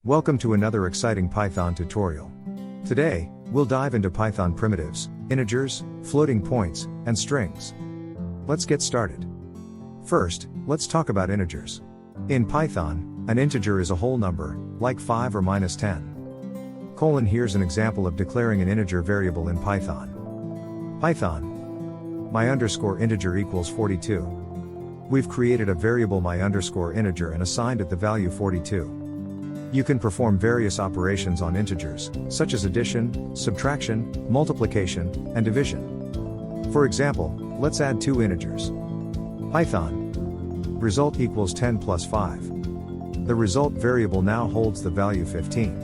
Welcome to another exciting Python tutorial. Today, we'll dive into Python primitives, integers, floating points, and strings. Let's get started. First, let's talk about integers. In Python, an integer is a whole number, like 5 or -10. Here's an example of declaring an integer variable in Python. Python my_integer equals 42. We've created a variable my_integer and assigned it the value 42. You can perform various operations on integers, such as addition, subtraction, multiplication, and division. For example, let's add two integers. Python result equals 10 plus 5. The result variable now holds the value 15.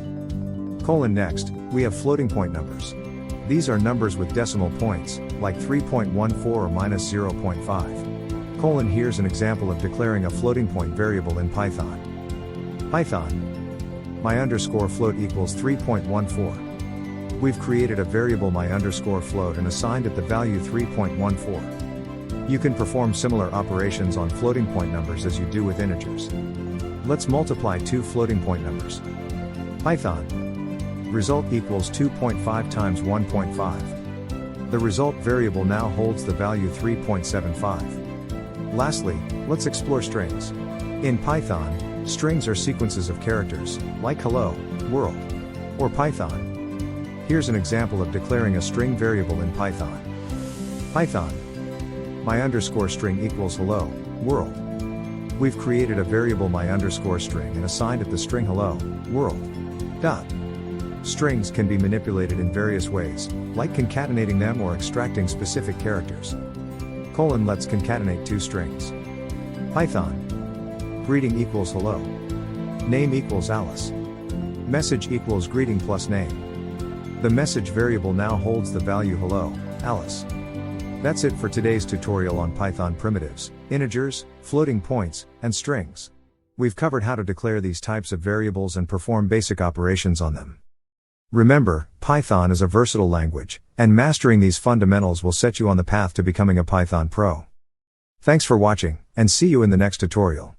Next, we have floating point numbers. These are numbers with decimal points, like 3.14 or -0.5. Here's an example of declaring a floating point variable in Python. Python my_float equals 3.14. We've created a variable my_float and assigned it the value 3.14. You can perform similar operations on floating point numbers as you do with integers. Let's multiply two floating point numbers. Python result equals 2.5 times 1.5. The result variable now holds the value 3.75. Lastly, let's explore strings. In Python, strings are sequences of characters, like hello, world, or Python. Here's an example of declaring a string variable in Python. Python my_string equals hello, world. We've created a variable my_string and assigned it the string hello, world. Strings can be manipulated in various ways, like concatenating them or extracting specific characters. Let's concatenate two strings. Python greeting equals hello. Name equals Alice. Message equals greeting plus name. The message variable now holds the value hello, Alice. That's it for today's tutorial on Python primitives, integers, floating points, and strings. We've covered how to declare these types of variables and perform basic operations on them. Remember, Python is a versatile language, and mastering these fundamentals will set you on the path to becoming a Python pro. Thanks for watching, and see you in the next tutorial.